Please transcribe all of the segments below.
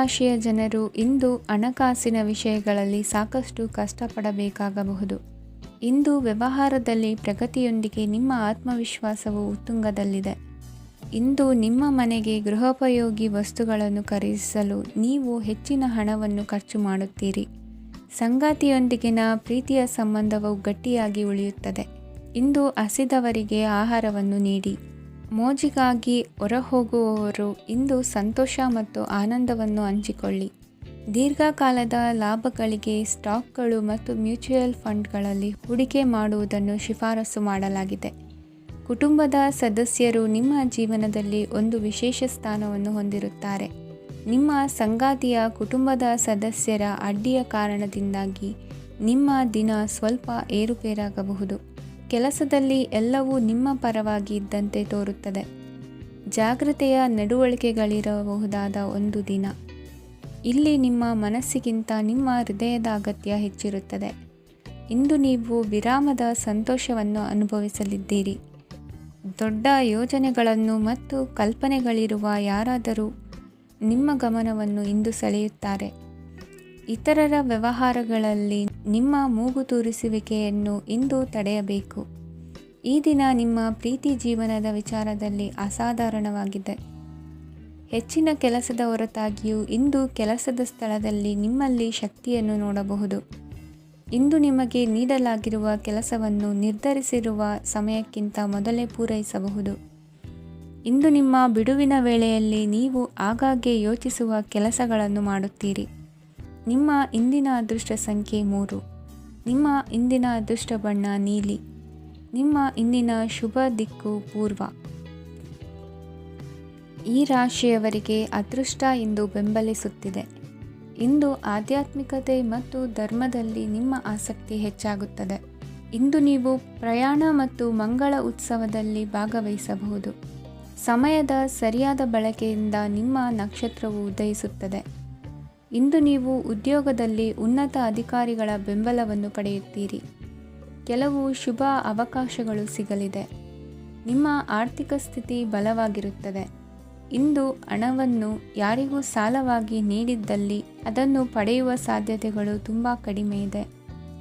ರಾಶಿಯ ಜನರು ಇಂದು ಹಣಕಾಸಿನ ವಿಷಯಗಳಲ್ಲಿ ಸಾಕಷ್ಟು ಕಷ್ಟಪಡಬೇಕಾಗಬಹುದು. ಇಂದು ವ್ಯವಹಾರದಲ್ಲಿ ಪ್ರಗತಿಯೊಂದಿಗೆ ನಿಮ್ಮ ಆತ್ಮವಿಶ್ವಾಸವು ಉತ್ತುಂಗದಲ್ಲಿದೆ. ಇಂದು ನಿಮ್ಮ ಮನೆಗೆ ಗೃಹೋಪಯೋಗಿ ವಸ್ತುಗಳನ್ನು ಖರೀದಿಸಲು ನೀವು ಹೆಚ್ಚಿನ ಹಣವನ್ನು ಖರ್ಚು ಮಾಡುತ್ತೀರಿ. ಸಂಗಾತಿಯೊಂದಿಗಿನ ಪ್ರೀತಿಯ ಸಂಬಂಧವು ಗಟ್ಟಿಯಾಗಿ ಉಳಿಯುತ್ತದೆ. ಇಂದು ಹಸಿದವರಿಗೆ ಆಹಾರವನ್ನು ನೀಡಿ. ಮೋಜಿಗಾಗಿ ಹೊರಹೋಗುವವರು ಇಂದು ಸಂತೋಷ ಮತ್ತು ಆನಂದವನ್ನು ಹಂಚಿಕೊಳ್ಳಿ. ದೀರ್ಘಕಾಲದ ಲಾಭಗಳಿಗೆ ಸ್ಟಾಕ್ಗಳು ಮತ್ತು ಮ್ಯೂಚುವಲ್ ಫಂಡ್ಗಳಲ್ಲಿ ಹೂಡಿಕೆ ಮಾಡುವುದನ್ನು ಶಿಫಾರಸು ಮಾಡಲಾಗಿದೆ. ಕುಟುಂಬದ ಸದಸ್ಯರು ನಿಮ್ಮ ಜೀವನದಲ್ಲಿ ಒಂದು ವಿಶೇಷ ಸ್ಥಾನವನ್ನು ಹೊಂದಿರುತ್ತಾರೆ. ನಿಮ್ಮ ಸಂಗಾತಿಯ ಕುಟುಂಬದ ಸದಸ್ಯರ ಅಡ್ಡಿಯ ಕಾರಣದಿಂದಾಗಿ ನಿಮ್ಮ ದಿನ ಸ್ವಲ್ಪ ಏರುಪೇರಾಗಬಹುದು. ಕೆಲಸದಲ್ಲಿ ಎಲ್ಲವೂ ನಿಮ್ಮ ಪರವಾಗಿ ಇದ್ದಂತೆ ತೋರುತ್ತದೆ. ಜಾಗ್ರತೆಯ ನಡವಳಿಕೆಗಳಿರಬಹುದಾದ ಒಂದು ದಿನ. ಇಲ್ಲಿ ನಿಮ್ಮ ಮನಸ್ಸಿಗಿಂತ ನಿಮ್ಮ ಹೃದಯದ ಅಗತ್ಯ ಹೆಚ್ಚಿರುತ್ತದೆ. ಇಂದು ನೀವು ವಿರಾಮದ ಸಂತೋಷವನ್ನು ಅನುಭವಿಸಲಿದ್ದೀರಿ. ದೊಡ್ಡ ಯೋಜನೆಗಳನ್ನು ಮತ್ತು ಕಲ್ಪನೆಗಳಿರುವ ಯಾರಾದರೂ ನಿಮ್ಮ ಗಮನವನ್ನು ಇಂದು ಸೆಳೆಯುತ್ತಾರೆ. ಇತರರ ವ್ಯವಹಾರಗಳಲ್ಲಿ ನಿಮ್ಮ ಮೂಗು ತೂರಿಸುವಿಕೆಯನ್ನು ಇಂದು ತಡೆಯಬೇಕು. ಈ ದಿನ ನಿಮ್ಮ ಪ್ರೀತಿ ಜೀವನದ ವಿಚಾರದಲ್ಲಿ ಅಸಾಧಾರಣವಾಗಿದೆ. ಹೆಚ್ಚಿನ ಕೆಲಸದ ಹೊರತಾಗಿಯೂ ಇಂದು ಕೆಲಸದ ಸ್ಥಳದಲ್ಲಿ ನಿಮ್ಮಲ್ಲಿ ಶಕ್ತಿಯನ್ನು ನೋಡಬಹುದು. ಇಂದು ನಿಮಗೆ ನೀಡಲಾಗಿರುವ ಕೆಲಸವನ್ನು ನಿರ್ಧರಿಸಿರುವ ಸಮಯಕ್ಕಿಂತ ಮೊದಲೇ ಪೂರೈಸಬಹುದು. ಇಂದು ನಿಮ್ಮ ಬಿಡುವಿನ ವೇಳೆಯಲ್ಲಿ ನೀವು ಆಗಾಗ್ಗೆ ಯೋಚಿಸುವ ಕೆಲಸಗಳನ್ನು ಮಾಡುತ್ತೀರಿ. ನಿಮ್ಮ ಇಂದಿನ ಅದೃಷ್ಟ ಸಂಖ್ಯೆ 3. ನಿಮ್ಮ ಇಂದಿನ ಅದೃಷ್ಟ ಬಣ್ಣ ನೀಲಿ. ನಿಮ್ಮ ಇಂದಿನ ಶುಭ ದಿಕ್ಕು ಪೂರ್ವ. ಈ ರಾಶಿಯವರಿಗೆ ಅದೃಷ್ಟ ಇಂದು ಬೆಂಬಲಿಸುತ್ತಿದೆ. ಇಂದು ಆಧ್ಯಾತ್ಮಿಕತೆ ಮತ್ತು ಧರ್ಮದಲ್ಲಿ ನಿಮ್ಮ ಆಸಕ್ತಿ ಹೆಚ್ಚಾಗುತ್ತದೆ. ಇಂದು ನೀವು ಪ್ರಯಾಣ ಮತ್ತು ಮಂಗಳ ಉತ್ಸವದಲ್ಲಿ ಭಾಗವಹಿಸಬಹುದು. ಸಮಯದ ಸರಿಯಾದ ಬಳಕೆಯಿಂದ ನಿಮ್ಮ ನಕ್ಷತ್ರವು ಉದಯಿಸುತ್ತದೆ. ಇಂದು ನೀವು ಉದ್ಯೋಗದಲ್ಲಿ ಉನ್ನತ ಅಧಿಕಾರಿಗಳ ಬೆಂಬಲವನ್ನು ಪಡೆಯುತ್ತೀರಿ. ಕೆಲವು ಶುಭ ಅವಕಾಶಗಳು ಸಿಗಲಿದೆ. ನಿಮ್ಮ ಆರ್ಥಿಕ ಸ್ಥಿತಿ ಬಲವಾಗಿರುತ್ತದೆ. ಇಂದು ಹಣವನ್ನು ಯಾರಿಗೂ ಸಾಲವಾಗಿ ನೀಡಿದ್ದಲ್ಲಿ ಅದನ್ನು ಪಡೆಯುವ ಸಾಧ್ಯತೆಗಳು ತುಂಬ ಕಡಿಮೆ ಇದೆ.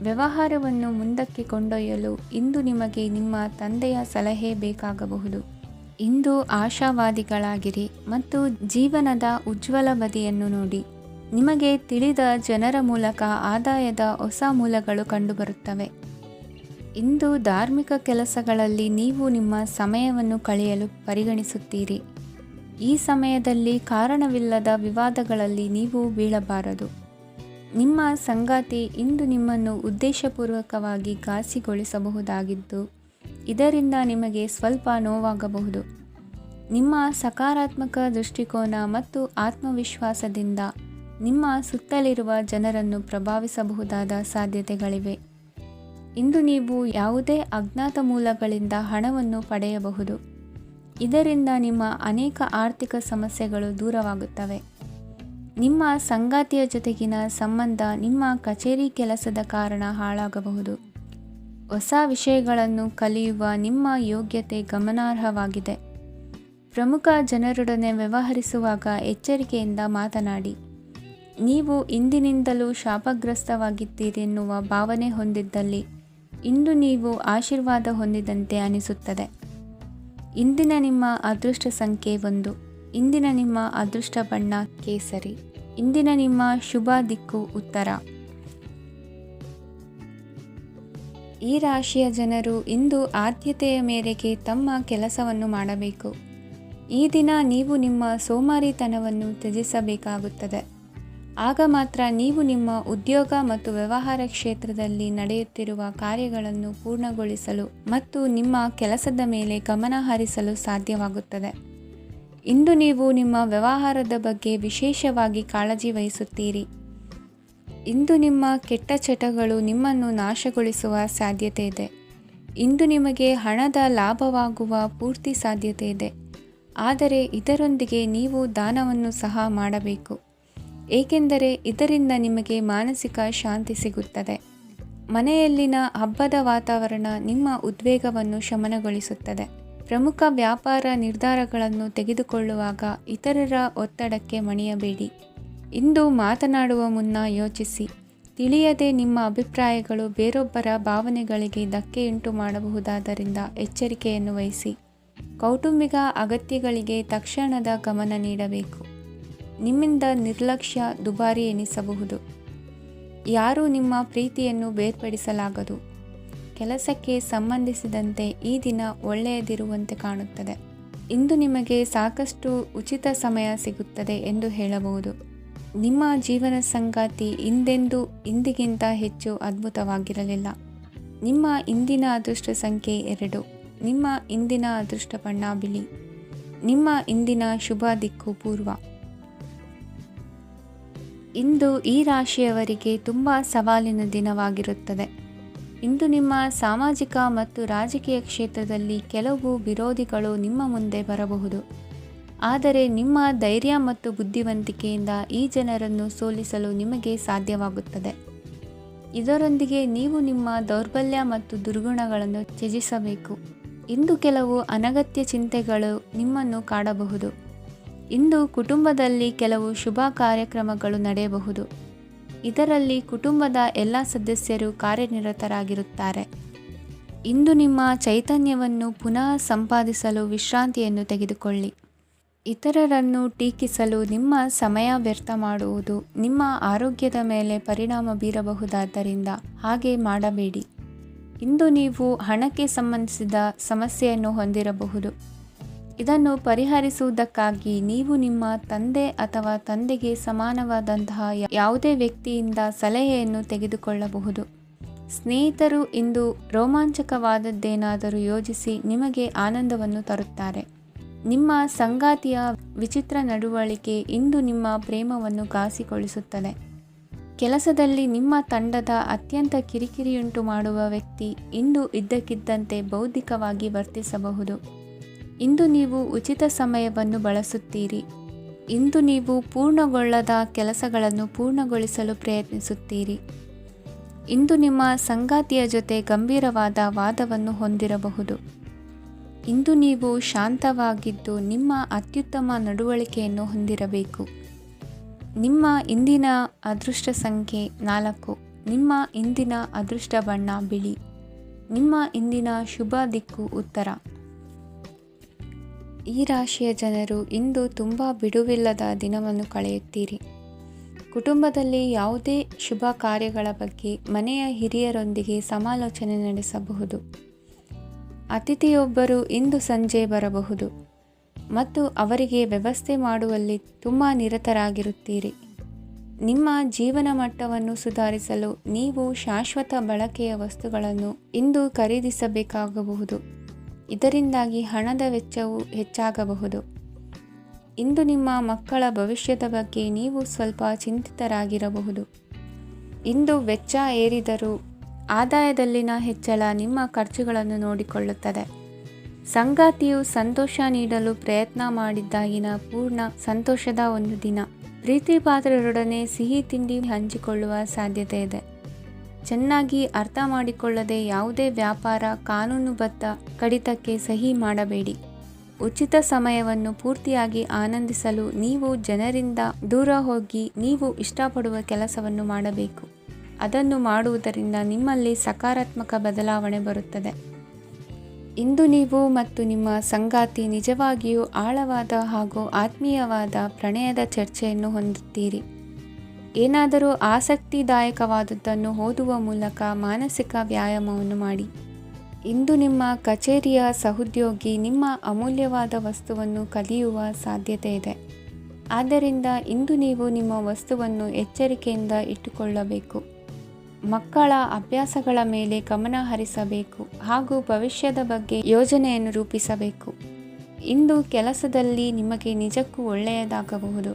ವ್ಯವಹಾರವನ್ನು ಮುಂದಕ್ಕೆ ಕೊಂಡೊಯ್ಯಲು ಇಂದು ನಿಮಗೆ ನಿಮ್ಮ ತಂದೆಯ ಸಲಹೆ ಬೇಕಾಗಬಹುದು. ಇಂದು ಆಶಾವಾದಿಗಳಾಗಿರಿ ಮತ್ತು ಜೀವನದ ಉಜ್ವಲ ಬದಿಯನ್ನು ನೋಡಿ. ನಿಮಗೆ ತಿಳಿದ ಜನರ ಮೂಲಕ ಆದಾಯದ ಹೊಸ ಮೂಲಗಳು ಕಂಡುಬರುತ್ತವೆ. ಇಂದು ಧಾರ್ಮಿಕ ಕೆಲಸಗಳಲ್ಲಿ ನೀವು ನಿಮ್ಮ ಸಮಯವನ್ನು ಕಳೆಯಲು ಪರಿಗಣಿಸುತ್ತೀರಿ. ಈ ಸಮಯದಲ್ಲಿ ಕಾರಣವಿಲ್ಲದ ವಿವಾದಗಳಲ್ಲಿ ನೀವು ಬೀಳಬಾರದು. ನಿಮ್ಮ ಸಂಗಾತಿ ಇಂದು ನಿಮ್ಮನ್ನು ಉದ್ದೇಶಪೂರ್ವಕವಾಗಿ ಘಾಸಿಗೊಳಿಸಬಹುದಾಗಿದ್ದು, ಇದರಿಂದ ನಿಮಗೆ ಸ್ವಲ್ಪ ನೋವಾಗಬಹುದು. ನಿಮ್ಮ ಸಕಾರಾತ್ಮಕ ದೃಷ್ಟಿಕೋನ ಮತ್ತು ಆತ್ಮವಿಶ್ವಾಸದಿಂದ ನಿಮ್ಮ ಸುತ್ತಲಿರುವ ಜನರನ್ನು ಪ್ರಭಾವಿಸಬಹುದಾದ ಸಾಧ್ಯತೆಗಳಿವೆ. ಇಂದು ನೀವು ಯಾವುದೇ ಅಜ್ಞಾತ ಮೂಲಗಳಿಂದ ಹಣವನ್ನು ಪಡೆಯಬಹುದು. ಇದರಿಂದ ನಿಮ್ಮ ಅನೇಕ ಆರ್ಥಿಕ ಸಮಸ್ಯೆಗಳು ದೂರವಾಗುತ್ತವೆ. ನಿಮ್ಮ ಸಂಗಾತಿಯ ಜೊತೆಗಿನ ಸಂಬಂಧ ನಿಮ್ಮ ಕಚೇರಿ ಕೆಲಸದ ಕಾರಣ ಹಾಳಾಗಬಹುದು. ಹೊಸ ವಿಷಯಗಳನ್ನು ಕಲಿಯುವ ನಿಮ್ಮ ಯೋಗ್ಯತೆ ಗಮನಾರ್ಹವಾಗಿದೆ. ಪ್ರಮುಖ ಜನರೊಡನೆ ವ್ಯವಹರಿಸುವಾಗ ಎಚ್ಚರಿಕೆಯಿಂದ ಮಾತನಾಡಿ. ನೀವು ಇಂದಿನಿಂದಲೂ ಶಾಪಗ್ರಸ್ತವಾಗಿದ್ದೀರೆನ್ನುವ ಭಾವನೆ ಹೊಂದಿದ್ದಲ್ಲಿ ಇಂದು ನೀವು ಆಶೀರ್ವಾದ ಹೊಂದಿದಂತೆ ಅನಿಸುತ್ತದೆ. ಇಂದಿನ ನಿಮ್ಮ ಅದೃಷ್ಟ ಸಂಖ್ಯೆ 1. ಇಂದಿನ ನಿಮ್ಮ ಅದೃಷ್ಟ ಬಣ್ಣ ಕೇಸರಿ. ಇಂದಿನ ನಿಮ್ಮ ಶುಭ ದಿಕ್ಕು ಉತ್ತರ. ಈ ರಾಶಿಯ ಜನರು ಇಂದು ಆದ್ಯತೆಯ ಮೇರೆಗೆ ತಮ್ಮ ಕೆಲಸವನ್ನು ಮಾಡಬೇಕು. ಈ ದಿನ ನೀವು ನಿಮ್ಮ ಸೋಮಾರಿತನವನ್ನು ತ್ಯಜಿಸಬೇಕಾಗುತ್ತದೆ. ಆಗ ಮಾತ್ರ ನೀವು ನಿಮ್ಮ ಉದ್ಯೋಗ ಮತ್ತು ವ್ಯವಹಾರ ಕ್ಷೇತ್ರದಲ್ಲಿ ನಡೆಯುತ್ತಿರುವ ಕಾರ್ಯಗಳನ್ನು ಪೂರ್ಣಗೊಳಿಸಲು ಮತ್ತು ನಿಮ್ಮ ಕೆಲಸದ ಮೇಲೆ ಗಮನ ಹರಿಸಲು ಸಾಧ್ಯವಾಗುತ್ತದೆ. ಇಂದು ನೀವು ನಿಮ್ಮ ವ್ಯವಹಾರದ ಬಗ್ಗೆ ವಿಶೇಷವಾಗಿ ಕಾಳಜಿ ವಹಿಸುತ್ತೀರಿ. ಇಂದು ನಿಮ್ಮ ಕೆಟ್ಟ ಚಟಗಳು ನಿಮ್ಮನ್ನು ನಾಶಗೊಳಿಸುವ ಸಾಧ್ಯತೆ ಇದೆ. ಇಂದು ನಿಮಗೆ ಹಣದ ಲಾಭವಾಗುವ ಪೂರ್ತಿ ಸಾಧ್ಯತೆ ಇದೆ. ಆದರೆ ಇದರೊಂದಿಗೆ ನೀವು ದಾನವನ್ನು ಸಹ ಮಾಡಬೇಕು. ಏಕೆಂದರೆ ಇದರಿಂದ ನಿಮಗೆ ಮಾನಸಿಕ ಶಾಂತಿ ಸಿಗುತ್ತದೆ. ಮನೆಯಲ್ಲಿನ ಹಬ್ಬದ ವಾತಾವರಣ ನಿಮ್ಮ ಉದ್ವೇಗವನ್ನು ಶಮನಗೊಳಿಸುತ್ತದೆ. ಪ್ರಮುಖ ವ್ಯಾಪಾರ ನಿರ್ಧಾರಗಳನ್ನು ತೆಗೆದುಕೊಳ್ಳುವಾಗ ಇತರರ ಒತ್ತಡಕ್ಕೆ ಮಣಿಯಬೇಡಿ. ಇಂದು ಮಾತನಾಡುವ ಮುನ್ನ ಯೋಚಿಸಿ. ತಿಳಿಯದೆ ನಿಮ್ಮ ಅಭಿಪ್ರಾಯಗಳು ಬೇರೊಬ್ಬರ ಭಾವನೆಗಳಿಗೆ ಧಕ್ಕೆಯುಂಟು ಮಾಡಬಹುದಾದ್ದರಿಂದ ಎಚ್ಚರಿಕೆಯನ್ನು ವಹಿಸಿ. ಕೌಟುಂಬಿಕ ಅಗತ್ಯಗಳಿಗೆ ತಕ್ಷಣದ ಗಮನ ನೀಡಬೇಕು. ನಿಮ್ಮಿಂದ ನಿರ್ಲಕ್ಷ್ಯ ದುಬಾರಿ ಎನಿಸಬಹುದು. ಯಾರೂ ನಿಮ್ಮ ಪ್ರೀತಿಯನ್ನು ಬೇರ್ಪಡಿಸಲಾಗದು. ಕೆಲಸಕ್ಕೆ ಸಂಬಂಧಿಸಿದಂತೆ ಈ ದಿನ ಒಳ್ಳೆಯದಿರುವಂತೆ ಕಾಣುತ್ತದೆ. ಇಂದು ನಿಮಗೆ ಸಾಕಷ್ಟು ಉಚಿತ ಸಮಯ ಸಿಗುತ್ತದೆ ಎಂದು ಹೇಳಬಹುದು. ನಿಮ್ಮ ಜೀವನ ಸಂಗಾತಿ ಇಂದಿಗಿಂತ ಹೆಚ್ಚು ಅದ್ಭುತವಾಗಿರಲಿಲ್ಲ. ನಿಮ್ಮ ಇಂದಿನ ಅದೃಷ್ಟ ಸಂಖ್ಯೆ 2. ನಿಮ್ಮ ಇಂದಿನ ಅದೃಷ್ಟ ಬಣ್ಣ ಬಿಳಿ. ನಿಮ್ಮ ಇಂದಿನ ಶುಭ ದಿಕ್ಕು ಪೂರ್ವ. ಇಂದು ಈ ರಾಶಿಯವರಿಗೆ ತುಂಬ ಸವಾಲಿನ ದಿನವಾಗಿರುತ್ತದೆ. ಇಂದು ನಿಮ್ಮ ಸಾಮಾಜಿಕ ಮತ್ತು ರಾಜಕೀಯ ಕ್ಷೇತ್ರದಲ್ಲಿ ಕೆಲವು ವಿರೋಧಿಗಳು ನಿಮ್ಮ ಮುಂದೆ ಬರಬಹುದು. ಆದರೆ ನಿಮ್ಮ ಧೈರ್ಯ ಮತ್ತು ಬುದ್ಧಿವಂತಿಕೆಯಿಂದ ಈ ಜನರನ್ನು ಸೋಲಿಸಲು ನಿಮಗೆ ಸಾಧ್ಯವಾಗುತ್ತದೆ. ಇದರೊಂದಿಗೆ ನೀವು ನಿಮ್ಮ ದೌರ್ಬಲ್ಯ ಮತ್ತು ದುರ್ಗುಣಗಳನ್ನು ತ್ಯಜಿಸಬೇಕು. ಇಂದು ಕೆಲವು ಅನಗತ್ಯ ಚಿಂತೆಗಳು ನಿಮ್ಮನ್ನು ಕಾಡಬಹುದು. ಇಂದು ಕುಟುಂಬದಲ್ಲಿ ಕೆಲವು ಶುಭ ಕಾರ್ಯಕ್ರಮಗಳು ನಡೆಯಬಹುದು. ಇದರಲ್ಲಿ ಕುಟುಂಬದ ಎಲ್ಲ ಸದಸ್ಯರು ಕಾರ್ಯನಿರತರಾಗಿರುತ್ತಾರೆ. ಇಂದು ನಿಮ್ಮ ಚೈತನ್ಯವನ್ನು ಪುನಃ ಸಂಪಾದಿಸಲು ವಿಶ್ರಾಂತಿಯನ್ನು ತೆಗೆದುಕೊಳ್ಳಿ. ಇತರರನ್ನು ಟೀಕಿಸಲು ನಿಮ್ಮ ಸಮಯ ವ್ಯರ್ಥ ಮಾಡುವುದು ನಿಮ್ಮ ಆರೋಗ್ಯದ ಮೇಲೆ ಪರಿಣಾಮ ಬೀರಬಹುದಾದ್ದರಿಂದ ಹಾಗೆ ಮಾಡಬೇಡಿ. ಇಂದು ನೀವು ಹಣಕ್ಕೆ ಸಂಬಂಧಿಸಿದ ಸಮಸ್ಯೆಯನ್ನು ಹೊಂದಿರಬಹುದು. ಇದನ್ನು ಪರಿಹರಿಸುವುದಕ್ಕಾಗಿ ನೀವು ನಿಮ್ಮ ತಂದೆ ಅಥವಾ ತಂದೆಗೆ ಸಮಾನವಾದಂತಹ ಯಾವುದೇ ವ್ಯಕ್ತಿಯಿಂದ ಸಲಹೆಯನ್ನು ತೆಗೆದುಕೊಳ್ಳಬಹುದು. ಸ್ನೇಹಿತರು ಇಂದು ರೋಮಾಂಚಕವಾದದ್ದೇನಾದರೂ ಯೋಜಿಸಿ ನಿಮಗೆ ಆನಂದವನ್ನು ತರುತ್ತಾರೆ. ನಿಮ್ಮ ಸಂಗಾತಿಯ ವಿಚಿತ್ರ ನಡವಳಿಕೆ ಇಂದು ನಿಮ್ಮ ಪ್ರೇಮವನ್ನು ಘಾಸಿಗೊಳಿಸುತ್ತದೆ. ಕೆಲಸದಲ್ಲಿ ನಿಮ್ಮ ತಂಡದ ಅತ್ಯಂತ ಕಿರಿಕಿರಿಯುಂಟು ಮಾಡುವ ವ್ಯಕ್ತಿ ಇಂದು ಇದ್ದಕ್ಕಿದ್ದಂತೆ ಬೌದ್ಧಿಕವಾಗಿ ವರ್ತಿಸಬಹುದು. ಇಂದು ನೀವು ಉಚಿತ ಸಮಯವನ್ನು ಬಳಸುತ್ತೀರಿ. ಇಂದು ನೀವು ಪೂರ್ಣಗೊಳ್ಳದ ಕೆಲಸಗಳನ್ನು ಪೂರ್ಣಗೊಳಿಸಲು ಪ್ರಯತ್ನಿಸುತ್ತೀರಿ. ಇಂದು ನಿಮ್ಮ ಸಂಗಾತಿಯ ಜೊತೆ ಗಂಭೀರವಾದ ವಾದವನ್ನು ಹೊಂದಿರಬಹುದು. ಇಂದು ನೀವು ಶಾಂತವಾಗಿದ್ದು ನಿಮ್ಮ ಅತ್ಯುತ್ತಮ ನಡವಳಿಕೆಯನ್ನು ಹೊಂದಿರಬೇಕು. ನಿಮ್ಮ ಇಂದಿನ ಅದೃಷ್ಟ ಸಂಖ್ಯೆ 4. ನಿಮ್ಮ ಇಂದಿನ ಅದೃಷ್ಟ ಬಣ್ಣ ಬಿಳಿ. ನಿಮ್ಮ ಇಂದಿನ ಶುಭ ದಿಕ್ಕು ಉತ್ತರ. ಈ ರಾಶಿಯ ಜನರು ಇಂದು ತುಂಬ ಬಿಡುವಿಲ್ಲದ ದಿನವನ್ನು ಕಳೆಯುತ್ತೀರಿ. ಕುಟುಂಬದಲ್ಲಿ ಯಾವುದೇ ಶುಭ ಕಾರ್ಯಗಳ ಬಗ್ಗೆ ಮನೆಯ ಹಿರಿಯರೊಂದಿಗೆ ಸಮಾಲೋಚನೆ ನಡೆಸಬಹುದು. ಅತಿಥಿಯೊಬ್ಬರು ಇಂದು ಸಂಜೆ ಬರಬಹುದು ಮತ್ತು ಅವರಿಗೆ ವ್ಯವಸ್ಥೆ ಮಾಡುವಲ್ಲಿ ತುಂಬ ನಿರತರಾಗಿರುತ್ತೀರಿ. ನಿಮ್ಮ ಜೀವನ ಮಟ್ಟವನ್ನು ಸುಧಾರಿಸಲು ನೀವು ಶಾಶ್ವತ ಬಳಕೆಯ ವಸ್ತುಗಳನ್ನು ಇಂದು ಖರೀದಿಸಬೇಕಾಗಬಹುದು. ಇದರಿಂದಾಗಿ ಹಣದ ವೆಚ್ಚವು ಹೆಚ್ಚಾಗಬಹುದು. ಇಂದು ನಿಮ್ಮ ಮಕ್ಕಳ ಭವಿಷ್ಯದ ಬಗ್ಗೆ ನೀವು ಸ್ವಲ್ಪ ಚಿಂತಿತರಾಗಿರಬಹುದು. ಇಂದು ವೆಚ್ಚ ಏರಿದರೂ ಆದಾಯದಲ್ಲಿನ ಹೆಚ್ಚಳ ನಿಮ್ಮ ಖರ್ಚುಗಳನ್ನು ನೋಡಿಕೊಳ್ಳುತ್ತದೆ. ಸಂಗಾತಿಯು ಸಂತೋಷ ನೀಡಲು ಪ್ರಯತ್ನ ಮಾಡಿದ್ದಾಗಿನ ಪೂರ್ಣ ಸಂತೋಷದ ಒಂದು ದಿನ. ಪ್ರೀತಿ ಪಾತ್ರರೊಡನೆ ಸಿಹಿ ತಿಂಡಿ ಹಂಚಿಕೊಳ್ಳುವ ಸಾಧ್ಯತೆ ಇದೆ. ಚೆನ್ನಾಗಿ ಅರ್ಥ ಮಾಡಿಕೊಳ್ಳದೆ ಯಾವುದೇ ವ್ಯಾಪಾರ ಕಾನೂನುಬದ್ಧ ಕಡಿತಕ್ಕೆ ಸಹಿ ಮಾಡಬೇಡಿ. ಉಚಿತ ಸಮಯವನ್ನು ಪೂರ್ತಿಯಾಗಿ ಆನಂದಿಸಲು ನೀವು ಜನರಿಂದ ದೂರ ಹೋಗಿ ನೀವು ಇಷ್ಟಪಡುವ ಕೆಲಸವನ್ನು ಮಾಡಬೇಕು. ಅದನ್ನು ಮಾಡುವುದರಿಂದ ನಿಮ್ಮಲ್ಲಿ ಸಕಾರಾತ್ಮಕ ಬದಲಾವಣೆ ಬರುತ್ತದೆ. ಇಂದು ನೀವು ಮತ್ತು ನಿಮ್ಮ ಸಂಗಾತಿ ನಿಜವಾಗಿಯೂ ಆಳವಾದ ಹಾಗೂ ಆತ್ಮೀಯವಾದ ಪ್ರಣಯದ ಚರ್ಚೆಯನ್ನು ಹೊಂದುತ್ತೀರಿ. ಏನಾದರೂ ಆಸಕ್ತಿದಾಯಕವಾದದ್ದನ್ನು ಓದುವ ಮೂಲಕ ಮಾನಸಿಕ ವ್ಯಾಯಾಮವನ್ನು ಮಾಡಿ. ಇಂದು ನಿಮ್ಮ ಕಚೇರಿಯ ಸಹೋದ್ಯೋಗಿ ನಿಮ್ಮ ಅಮೂಲ್ಯವಾದ ವಸ್ತುವನ್ನು ಕದಿಯುವ ಸಾಧ್ಯತೆ ಇದೆ. ಆದ್ದರಿಂದ ಇಂದು ನೀವು ನಿಮ್ಮ ವಸ್ತುವನ್ನು ಎಚ್ಚರಿಕೆಯಿಂದ ಇಟ್ಟುಕೊಳ್ಳಬೇಕು. ಮಕ್ಕಳ ಅಭ್ಯಾಸಗಳ ಮೇಲೆ ಗಮನ ಹರಿಸಬೇಕು ಹಾಗೂ ಭವಿಷ್ಯದ ಬಗ್ಗೆ ಯೋಜನೆಯನ್ನು ರೂಪಿಸಬೇಕು. ಇಂದು ಕೆಲಸದಲ್ಲಿ ನಿಮಗೆ ನಿಜಕ್ಕೂ ಒಳ್ಳೆಯದಾಗಬಹುದು.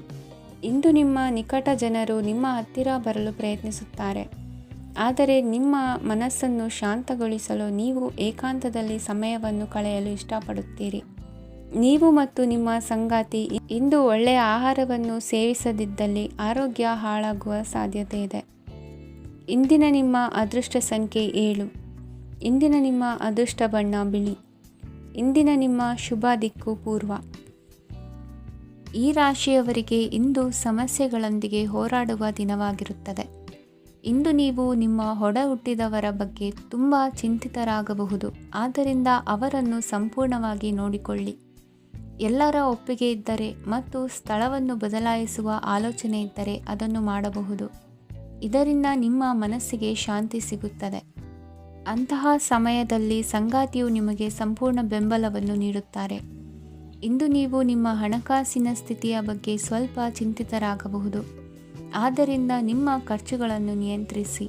ಇಂದು ನಿಮ್ಮ ನಿಕಟ ಜನರು ನಿಮ್ಮ ಹತ್ತಿರ ಬರಲು ಪ್ರಯತ್ನಿಸುತ್ತಾರೆ. ಆದರೆ ನಿಮ್ಮ ಮನಸ್ಸನ್ನು ಶಾಂತಗೊಳಿಸಲು ನೀವು ಏಕಾಂತದಲ್ಲಿ ಸಮಯವನ್ನು ಕಳೆಯಲು ಇಷ್ಟಪಡುತ್ತೀರಿ. ನೀವು ಮತ್ತು ನಿಮ್ಮ ಸಂಗಾತಿ ಇಂದು ಒಳ್ಳೆಯ ಆಹಾರವನ್ನು ಸೇವಿಸದಿದ್ದಲ್ಲಿ ಆರೋಗ್ಯ ಹಾಳಾಗುವ ಸಾಧ್ಯತೆ ಇದೆ. ಇಂದಿನ ನಿಮ್ಮ ಅದೃಷ್ಟ ಸಂಖ್ಯೆ 7. ಇಂದಿನ ನಿಮ್ಮ ಅದೃಷ್ಟ ಬಣ್ಣ ಬಿಳಿ. ಇಂದಿನ ನಿಮ್ಮ ಶುಭ ದಿಕ್ಕು ಪೂರ್ವ. ಈ ರಾಶಿಯವರಿಗೆ ಇಂದು ಸಮಸ್ಯೆಗಳೊಂದಿಗೆ ಹೋರಾಡುವ ದಿನವಾಗಿರುತ್ತದೆ. ಇಂದು ನೀವು ನಿಮ್ಮ ಒಡ ಹುಟ್ಟಿದವರ ಬಗ್ಗೆ ತುಂಬ ಚಿಂತಿತರಾಗಬಹುದು. ಆದ್ದರಿಂದ ಅವರನ್ನು ಸಂಪೂರ್ಣವಾಗಿ ನೋಡಿಕೊಳ್ಳಿ. ಎಲ್ಲರ ಒಪ್ಪಿಗೆ ಇದ್ದರೆ ಮತ್ತು ಸ್ಥಳವನ್ನು ಬದಲಾಯಿಸುವ ಆಲೋಚನೆ ಇದ್ದರೆ ಅದನ್ನು ಮಾಡಬಹುದು. ಇದರಿಂದ ನಿಮ್ಮ ಮನಸ್ಸಿಗೆ ಶಾಂತಿ ಸಿಗುತ್ತದೆ. ಅಂತಹ ಸಮಯದಲ್ಲಿ ಸಂಗಾತಿಯು ನಿಮಗೆ ಸಂಪೂರ್ಣ ಬೆಂಬಲವನ್ನು ನೀಡುತ್ತಾರೆ. ಇಂದು ನೀವು ನಿಮ್ಮ ಹಣಕಾಸಿನ ಸ್ಥಿತಿಯ ಬಗ್ಗೆ ಸ್ವಲ್ಪ ಚಿಂತಿತರಾಗಬಹುದು. ಆದ್ದರಿಂದ ನಿಮ್ಮ ಖರ್ಚುಗಳನ್ನು ನಿಯಂತ್ರಿಸಿ.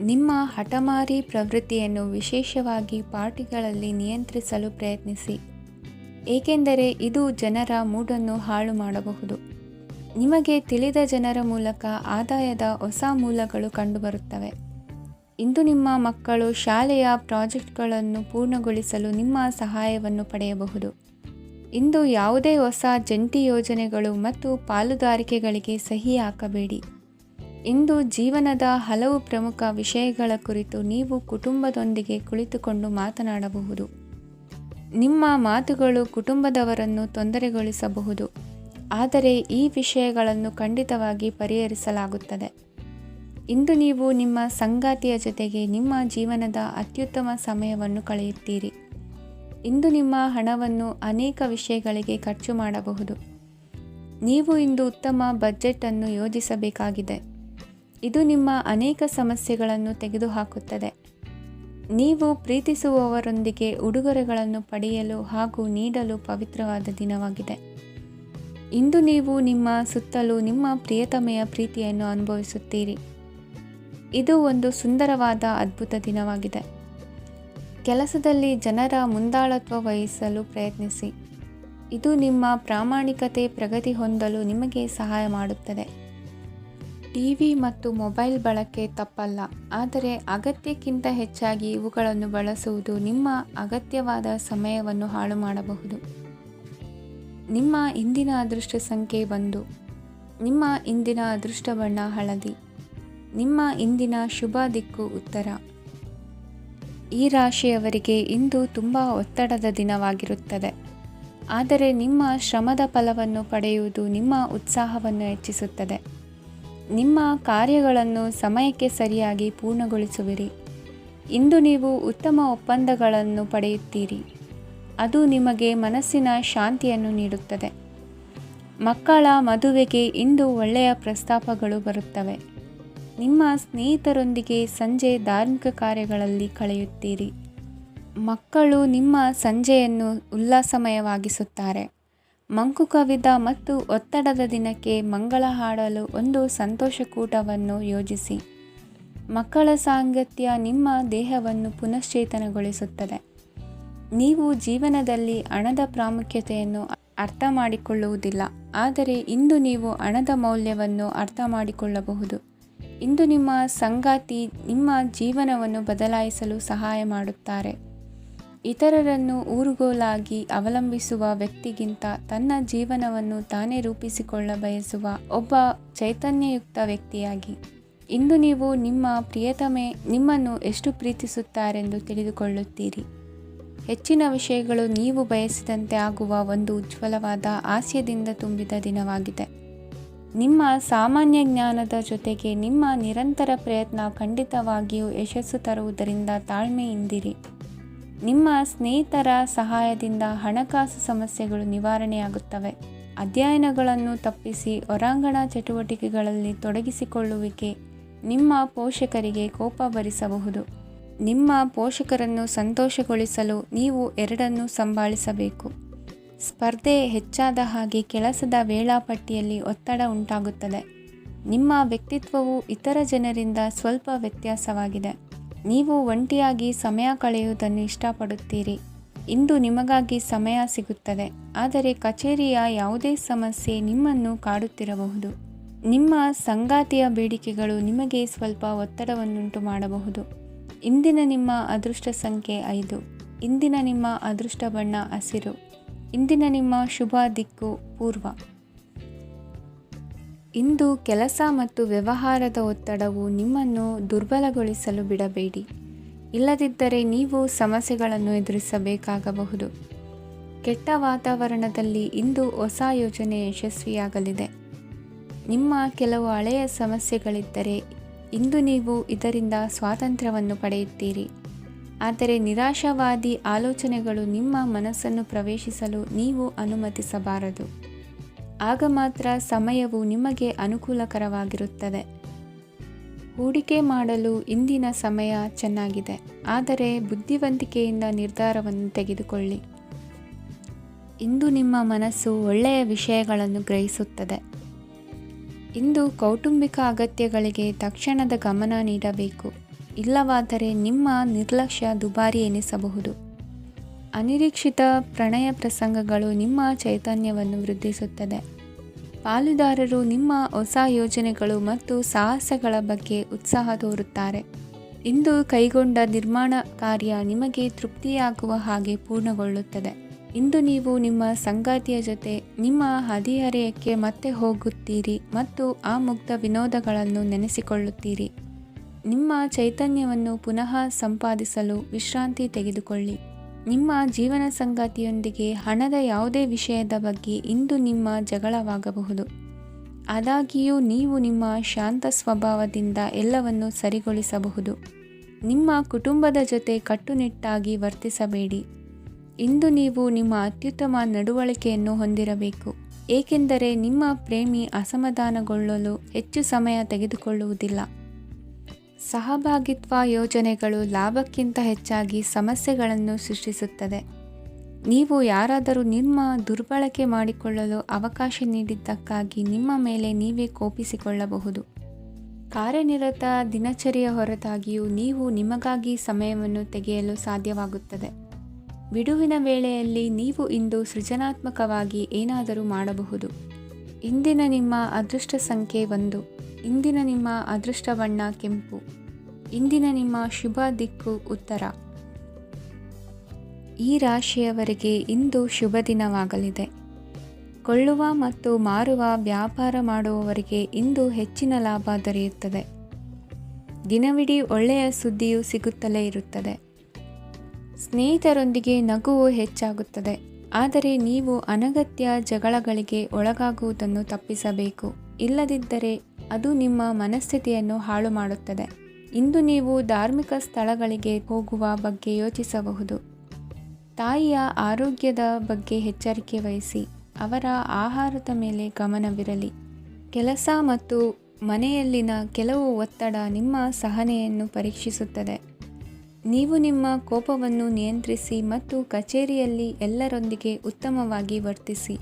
ನಿಮ್ಮ ಹಠಮಾರಿ ಪ್ರವೃತ್ತಿಯನ್ನು ವಿಶೇಷವಾಗಿ ಪಾರ್ಟಿಗಳಲ್ಲಿ ನಿಯಂತ್ರಿಸಲು ಪ್ರಯತ್ನಿಸಿ, ಏಕೆಂದರೆ ಇದು ಜನರ ಮೂಡನ್ನು ಹಾಳು ಮಾಡಬಹುದು. ನಿಮಗೆ ತಿಳಿದ ಜನರ ಮೂಲಕ ಆದಾಯದ ಹೊಸ ಮೂಲಗಳು ಕಂಡುಬರುತ್ತವೆ. ಇಂದು ನಿಮ್ಮ ಮಕ್ಕಳು ಶಾಲೆಯ ಪ್ರಾಜೆಕ್ಟ್ಗಳನ್ನು ಪೂರ್ಣಗೊಳಿಸಲು ನಿಮ್ಮ ಸಹಾಯವನ್ನು ಪಡೆಯಬಹುದು. ಇಂದು ಯಾವುದೇ ಹೊಸ ಜಂಟಿ ಯೋಜನೆಗಳು ಮತ್ತು ಪಾಲುದಾರಿಕೆಗಳಿಗೆ ಸಹಿ ಹಾಕಬೇಡಿ. ಇಂದು ಜೀವನದ ಹಲವು ಪ್ರಮುಖ ವಿಷಯಗಳ ಕುರಿತು ನೀವು ಕುಟುಂಬದೊಂದಿಗೆ ಕುಳಿತುಕೊಂಡು ಮಾತನಾಡಬಹುದು. ನಿಮ್ಮ ಮಾತುಗಳು ಕುಟುಂಬದವರನ್ನು ತೊಂದರೆಗೊಳಿಸಬಹುದು, ಆದರೆ ಈ ವಿಷಯಗಳನ್ನು ಖಂಡಿತವಾಗಿ ಪರಿಹರಿಸಲಾಗುತ್ತದೆ. ಇಂದು ನೀವು ನಿಮ್ಮ ಸಂಗಾತಿಯ ಜೊತೆಗೆ ನಿಮ್ಮ ಜೀವನದ ಅತ್ಯುತ್ತಮ ಸಮಯವನ್ನು ಕಳೆಯುತ್ತೀರಿ. ಇಂದು ನಿಮ್ಮ ಹಣವನ್ನು ಅನೇಕ ವಿಷಯಗಳಿಗೆ ಖರ್ಚು ಮಾಡಬಹುದು. ನೀವು ಇಂದು ಉತ್ತಮ ಬಜೆಟ್ ಅನ್ನು ಯೋಜಿಸಬೇಕಾಗಿದೆ. ಇದು ನಿಮ್ಮ ಅನೇಕ ಸಮಸ್ಯೆಗಳನ್ನು ತೆಗೆದುಹಾಕುತ್ತದೆ. ನೀವು ಪ್ರೀತಿಸುವವರೊಂದಿಗೆ ಉಡುಗೊರೆಗಳನ್ನು ಪಡೆಯಲು ಹಾಗೂ ನೀಡಲು ಪವಿತ್ರವಾದ ದಿನವಾಗಿದೆ. ಇಂದು ನೀವು ನಿಮ್ಮ ಸುತ್ತಲೂ ನಿಮ್ಮ ಪ್ರಿಯತಮೆಯ ಪ್ರೀತಿಯನ್ನು ಅನುಭವಿಸುತ್ತೀರಿ. ಇದು ಒಂದು ಸುಂದರವಾದ ಅದ್ಭುತ ದಿನವಾಗಿದೆ. ಕೆಲಸದಲ್ಲಿ ಜನರ ಮುಂದಾಳತ್ವ ವಹಿಸಲು ಪ್ರಯತ್ನಿಸಿ. ಇದು ನಿಮ್ಮ ಪ್ರಾಮಾಣಿಕತೆ ಪ್ರಗತಿ ಹೊಂದಲು ನಿಮಗೆ ಸಹಾಯ ಮಾಡುತ್ತದೆ. ಟಿವಿ ಮತ್ತು ಮೊಬೈಲ್ ಬಳಕೆ ತಪ್ಪಲ್ಲ, ಆದರೆ ಅಗತ್ಯಕ್ಕಿಂತ ಹೆಚ್ಚಾಗಿ ಇವುಗಳನ್ನು ಬಳಸುವುದು ನಿಮ್ಮ ಅಗತ್ಯವಾದ ಸಮಯವನ್ನು ಹಾಳು ಮಾಡಬಹುದು. ನಿಮ್ಮ ಇಂದಿನ ಅದೃಷ್ಟ ಸಂಖ್ಯೆ 1. ನಿಮ್ಮ ಇಂದಿನ ಅದೃಷ್ಟ ಬಣ್ಣ ಹಳದಿ. ನಿಮ್ಮ ಇಂದಿನ ಶುಭ ದಿಕ್ಕು ಉತ್ತರ. ಈ ರಾಶಿಯವರಿಗೆ ಇಂದು ತುಂಬ ಒತ್ತಡದ ದಿನವಾಗಿರುತ್ತದೆ. ಆದರೆ ನಿಮ್ಮ ಶ್ರಮದ ಫಲವನ್ನು ಪಡೆಯುವುದು ನಿಮ್ಮ ಉತ್ಸಾಹವನ್ನು ಹೆಚ್ಚಿಸುತ್ತದೆ. ನಿಮ್ಮ ಕಾರ್ಯಗಳನ್ನು ಸಮಯಕ್ಕೆ ಸರಿಯಾಗಿ ಪೂರ್ಣಗೊಳಿಸುವಿರಿ. ಇಂದು ನೀವು ಉತ್ತಮ ಒಪ್ಪಂದಗಳನ್ನು ಪಡೆಯುತ್ತೀರಿ. ಅದು ನಿಮಗೆ ಮನಸ್ಸಿನ ಶಾಂತಿಯನ್ನು ನೀಡುತ್ತದೆ. ಮಕ್ಕಳ ಮದುವೆಗೆ ಇಂದು ಒಳ್ಳೆಯ ಪ್ರಸ್ತಾಪಗಳು ಬರುತ್ತವೆ. ನಿಮ್ಮ ಸ್ನೇಹಿತರೊಂದಿಗೆ ಸಂಜೆ ಧಾರ್ಮಿಕ ಕಾರ್ಯಗಳಲ್ಲಿ ಕಳೆಯುತ್ತೀರಿ. ಮಕ್ಕಳು ನಿಮ್ಮ ಸಂಜೆಯನ್ನು ಉಲ್ಲಾಸಮಯವಾಗಿಸುತ್ತಾರೆ. ಮಂಕು ಕವಿದ ಮತ್ತು ಒತ್ತಡದ ದಿನಕ್ಕೆ ಮಂಗಳ ಹಾಡಲು ಒಂದು ಸಂತೋಷಕೂಟವನ್ನು ಯೋಜಿಸಿ. ಮಕ್ಕಳ ಸಾಂಗತ್ಯ ನಿಮ್ಮ ದೇಹವನ್ನು ಪುನಶ್ಚೇತನಗೊಳಿಸುತ್ತದೆ. ನೀವು ಜೀವನದಲ್ಲಿ ಹಣದ ಪ್ರಾಮುಖ್ಯತೆಯನ್ನು ಅರ್ಥ ಮಾಡಿಕೊಳ್ಳುವುದಿಲ್ಲ, ಆದರೆ ಇಂದು ನೀವು ಹಣದ ಮೌಲ್ಯವನ್ನು ಅರ್ಥ ಮಾಡಿಕೊಳ್ಳಬಹುದು. ಇಂದು ನಿಮ್ಮ ಸಂಗಾತಿ ನಿಮ್ಮ ಜೀವನವನ್ನು ಬದಲಾಯಿಸಲು ಸಹಾಯ ಮಾಡುತ್ತಾರೆ. ಇತರರನ್ನು ಊರುಗೋಲಾಗಿ ಅವಲಂಬಿಸುವ ವ್ಯಕ್ತಿಗಿಂತ ತನ್ನ ಜೀವನವನ್ನು ತಾನೇ ರೂಪಿಸಿಕೊಳ್ಳ ಬಯಸುವ ಒಬ್ಬ ಚೈತನ್ಯಯುಕ್ತ ವ್ಯಕ್ತಿಯಾಗಿ. ಇಂದು ನೀವು ನಿಮ್ಮ ಪ್ರಿಯತಮೆ ನಿಮ್ಮನ್ನು ಎಷ್ಟು ಪ್ರೀತಿಸುತ್ತಾರೆಂದು ತಿಳಿದುಕೊಳ್ಳುತ್ತೀರಿ. ಹೆಚ್ಚಿನ ವಿಷಯಗಳು ನೀವು ಬಯಸಿದಂತೆ ಆಗುವ ಒಂದು ಉಜ್ವಲವಾದ ಹಾಸ್ಯದಿಂದ ತುಂಬಿದ ದಿನವಾಗಿದೆ. ನಿಮ್ಮ ಸಾಮಾನ್ಯ ಜ್ಞಾನದ ಜೊತೆಗೆ ನಿಮ್ಮ ನಿರಂತರ ಪ್ರಯತ್ನ ಖಂಡಿತವಾಗಿಯೂ ಯಶಸ್ಸು ತರುವುದರಿಂದ ತಾಳ್ಮೆಯಿಂದಿರಿ. ನಿಮ್ಮ ಸ್ನೇಹಿತರ ಸಹಾಯದಿಂದ ಹಣಕಾಸು ಸಮಸ್ಯೆಗಳು ನಿವಾರಣೆಯಾಗುತ್ತವೆ. ಅಧ್ಯಯನಗಳನ್ನು ತಪ್ಪಿಸಿ ಹೊರಾಂಗಣ ಚಟುವಟಿಕೆಗಳಲ್ಲಿ ತೊಡಗಿಸಿಕೊಳ್ಳುವಿಕೆ ನಿಮ್ಮ ಪೋಷಕರಿಗೆ ಕೋಪ ಭರಿಸಬಹುದು. ನಿಮ್ಮ ಪೋಷಕರನ್ನು ಸಂತೋಷಗೊಳಿಸಲು ನೀವು ಎರಡನ್ನೂ ಸಂಭಾಳಿಸಬೇಕು. ಸ್ಪರ್ಧೆ ಹೆಚ್ಚಾದ ಹಾಗೆ ಕೆಲಸದ ವೇಳಾಪಟ್ಟಿಯಲ್ಲಿ ಒತ್ತಡ ಉಂಟಾಗುತ್ತದೆ. ನಿಮ್ಮ ವ್ಯಕ್ತಿತ್ವವು ಇತರ ಜನರಿಂದ ಸ್ವಲ್ಪ ವ್ಯತ್ಯಾಸವಾಗಿದೆ. ನೀವು ಒಂಟಿಯಾಗಿ ಸಮಯ ಕಳೆಯುವುದನ್ನು ಇಷ್ಟಪಡುತ್ತೀರಿ. ಇಂದು ನಿಮಗಾಗಿ ಸಮಯ ಸಿಗುತ್ತದೆ, ಆದರೆ ಕಚೇರಿಯ ಯಾವುದೇ ಸಮಸ್ಯೆ ನಿಮ್ಮನ್ನು ಕಾಡುತ್ತಿರಬಹುದು. ನಿಮ್ಮ ಸಂಗಾತಿಯ ಬೇಡಿಕೆಗಳು ನಿಮಗೆ ಸ್ವಲ್ಪ ಒತ್ತಡವನ್ನುಂಟು ಮಾಡಬಹುದು. ಇಂದಿನ ನಿಮ್ಮ ಅದೃಷ್ಟ ಸಂಖ್ಯೆ 5. ಇಂದಿನ ನಿಮ್ಮ ಅದೃಷ್ಟ ಬಣ್ಣ ಹಸಿರು. ಇಂದಿನ ನಿಮ್ಮ ಶುಭ ದಿಕ್ಕು ಪೂರ್ವ. ಇಂದು ಕೆಲಸ ಮತ್ತು ವ್ಯವಹಾರದ ಒತ್ತಡವು ನಿಮ್ಮನ್ನು ದುರ್ಬಲಗೊಳಿಸಲು ಬಿಡಬೇಡಿ. ಇಲ್ಲದಿದ್ದರೆ ನೀವು ಸಮಸ್ಯೆಗಳನ್ನು ಎದುರಿಸಬೇಕಾಗಬಹುದು. ಕೆಟ್ಟ ವಾತಾವರಣದಲ್ಲಿ ಇಂದು ಹೊಸ ಯೋಜನೆ ಯಶಸ್ವಿಯಾಗಲಿದೆ. ನಿಮ್ಮ ಕೆಲವು ಹಳೆಯ ಸಮಸ್ಯೆಗಳಿದ್ದರೆ ಇಂದು ನೀವು ಇದರಿಂದ ಸ್ವಾತಂತ್ರ್ಯವನ್ನು ಪಡೆಯುತ್ತೀರಿ. ಆದರೆ ನಿರಾಶಾವಾದಿ ಆಲೋಚನೆಗಳು ನಿಮ್ಮ ಮನಸ್ಸನ್ನು ಪ್ರವೇಶಿಸಲು ನೀವು ಅನುಮತಿಸಬಾರದು. ಆಗ ಮಾತ್ರ ಸಮಯವು ನಿಮಗೆ ಅನುಕೂಲಕರವಾಗಿರುತ್ತದೆ. ಹೂಡಿಕೆ ಮಾಡಲು ಇಂದಿನ ಸಮಯ ಚೆನ್ನಾಗಿದೆ, ಆದರೆ ಬುದ್ಧಿವಂತಿಕೆಯಿಂದ ನಿರ್ಧಾರವನ್ನು ತೆಗೆದುಕೊಳ್ಳಿ. ಇಂದು ನಿಮ್ಮ ಮನಸ್ಸು ಒಳ್ಳೆಯ ವಿಷಯಗಳನ್ನು ಗ್ರಹಿಸುತ್ತದೆ. ಇಂದು ಕೌಟುಂಬಿಕ ಅಗತ್ಯಗಳಿಗೆ ತಕ್ಷಣದ ಗಮನ ನೀಡಬೇಕು, ಇಲ್ಲವಾದರೆ ನಿಮ್ಮ ನಿರ್ಲಕ್ಷ್ಯ ದುಬಾರಿ ಎನಿಸಬಹುದು. ಅನಿರೀಕ್ಷಿತ ಪ್ರಣಯ ಪ್ರಸಂಗಗಳು ನಿಮ್ಮ ಚೈತನ್ಯವನ್ನು ವೃದ್ಧಿಸುತ್ತದೆ. ಪಾಲುದಾರರು ನಿಮ್ಮ ಹೊಸ ಯೋಜನೆಗಳು ಮತ್ತು ಸಾಹಸಗಳ ಬಗ್ಗೆ ಉತ್ಸಾಹ ತೋರುತ್ತಾರೆ. ಇಂದು ಕೈಗೊಂಡ ನಿರ್ಮಾಣ ಕಾರ್ಯ ನಿಮಗೆ ತೃಪ್ತಿಯಾಗುವ ಹಾಗೆ ಪೂರ್ಣಗೊಳ್ಳುತ್ತದೆ. ಇಂದು ನೀವು ನಿಮ್ಮ ಸಂಗಾತಿಯ ಜೊತೆ ನಿಮ್ಮ ಹದಿಹರೆಯಕ್ಕೆ ಮತ್ತೆ ಹೋಗುತ್ತೀರಿ ಮತ್ತು ಆ ಮುಗ್ಧ ವಿನೋದಗಳನ್ನು ನೆನೆಸಿಕೊಳ್ಳುತ್ತೀರಿ. ನಿಮ್ಮ ಚೈತನ್ಯವನ್ನು ಪುನಃ ಸಂಪಾದಿಸಲು ವಿಶ್ರಾಂತಿ ತೆಗೆದುಕೊಳ್ಳಿ. ನಿಮ್ಮ ಜೀವನ ಸಂಗಾತಿಯೊಂದಿಗೆ ಹಣದ ಯಾವುದೇ ವಿಷಯದ ಬಗ್ಗೆ ಇಂದು ನಿಮ್ಮ ಜಗಳವಾಗಬಹುದು. ಆದಾಗ್ಯೂ ನೀವು ನಿಮ್ಮ ಶಾಂತ ಸ್ವಭಾವದಿಂದ ಎಲ್ಲವನ್ನು ಸರಿಗೊಳಿಸಬಹುದು. ನಿಮ್ಮ ಕುಟುಂಬದ ಜೊತೆ ಕಟ್ಟುನಿಟ್ಟಾಗಿ ವರ್ತಿಸಬೇಡಿ. ಇಂದು ನೀವು ನಿಮ್ಮ ಅತ್ಯುತ್ತಮ ನಡವಳಿಕೆಯನ್ನು ಹೊಂದಿರಬೇಕು, ಏಕೆಂದರೆ ನಿಮ್ಮ ಪ್ರೇಮಿ ಅಸಮಾಧಾನಗೊಳ್ಳಲು ಹೆಚ್ಚು ಸಮಯ ತೆಗೆದುಕೊಳ್ಳುವುದಿಲ್ಲ. ಸಹಭಾಗಿತ್ವ ಯೋಜನೆಗಳು ಲಾಭಕ್ಕಿಂತ ಹೆಚ್ಚಾಗಿ ಸಮಸ್ಯೆಗಳನ್ನು ಸೃಷ್ಟಿಸುತ್ತದೆ. ನೀವು ಯಾರಾದರೂ ನಿಮ್ಮ ದುರ್ಬಳಕೆ ಮಾಡಿಕೊಳ್ಳಲು ಅವಕಾಶ ನೀಡಿದ್ದಕ್ಕಾಗಿ ನಿಮ್ಮ ಮೇಲೆ ನೀವೇ ಕೋಪಿಸಿಕೊಳ್ಳಬಹುದು. ಕಾರ್ಯನಿರತ ದಿನಚರಿಯ ಹೊರತಾಗಿಯೂ ನೀವು ನಿಮಗಾಗಿ ಸಮಯವನ್ನು ತೆಗೆಯಲು ಸಾಧ್ಯವಾಗುತ್ತದೆ. ಬಿಡುವಿನ ವೇಳೆಯಲ್ಲಿ ನೀವು ಇಂದು ಸೃಜನಾತ್ಮಕವಾಗಿ ಏನಾದರೂ ಮಾಡಬಹುದು. ಇಂದಿನ ನಿಮ್ಮ ಅದೃಷ್ಟ ಸಂಖ್ಯೆ 1. ಇಂದಿನ ನಿಮ್ಮ ಅದೃಷ್ಟ ಬಣ್ಣ ಕೆಂಪು. ಇಂದಿನ ನಿಮ್ಮ ಶುಭ ದಿಕ್ಕು ಉತ್ತರ. ಈ ರಾಶಿಯವರಿಗೆ ಇಂದು ಶುಭ ದಿನವಾಗಲಿದೆ. ಕೊಳ್ಳುವ ಮತ್ತು ಮಾರುವ ವ್ಯಾಪಾರ ಮಾಡುವವರಿಗೆ ಇಂದು ಹೆಚ್ಚಿನ ಲಾಭ ದೊರೆಯುತ್ತದೆ. ದಿನವಿಡೀ ಒಳ್ಳೆಯ ಸುದ್ದಿಯು ಸಿಗುತ್ತಲೇ ಇರುತ್ತದೆ. ಸ್ನೇಹಿತರೊಂದಿಗೆ ನಗುವು ಹೆಚ್ಚಾಗುತ್ತದೆ, ಆದರೆ ನೀವು ಅನಗತ್ಯ ಜಗಳಗಳಿಗೆ ಒಳಗಾಗುವುದನ್ನು ತಪ್ಪಿಸಬೇಕು. ಇಲ್ಲದಿದ್ದರೆ ಅದು ನಿಮ್ಮ ಮನಸ್ಥಿತಿಯನ್ನು ಹಾಳು ಮಾಡುತ್ತದೆ. ಇಂದು ನೀವು ಧಾರ್ಮಿಕ ಸ್ಥಳಗಳಿಗೆ ಹೋಗುವ ಬಗ್ಗೆ ಯೋಚಿಸಬಹುದು. ತಾಯಿಯ ಆರೋಗ್ಯದ ಬಗ್ಗೆ ಎಚ್ಚರಿಕೆ ವಹಿಸಿ. ಅವರ ಆಹಾರದ ಮೇಲೆ ಗಮನವಿರಲಿ. ಕೆಲಸ ಮತ್ತು ಮನೆಯಲ್ಲಿನ ಕೆಲವು ಒತ್ತಡ ನಿಮ್ಮ ಸಹನೆಯನ್ನು ಪರೀಕ್ಷಿಸುತ್ತದೆ. ನೀವು ನಿಮ್ಮ ಕೋಪವನ್ನು ನಿಯಂತ್ರಿಸಿ ಮತ್ತು ಕಚೇರಿಯಲ್ಲಿ ಎಲ್ಲರೊಂದಿಗೆ ಉತ್ತಮವಾಗಿ ವರ್ತಿಸಿ.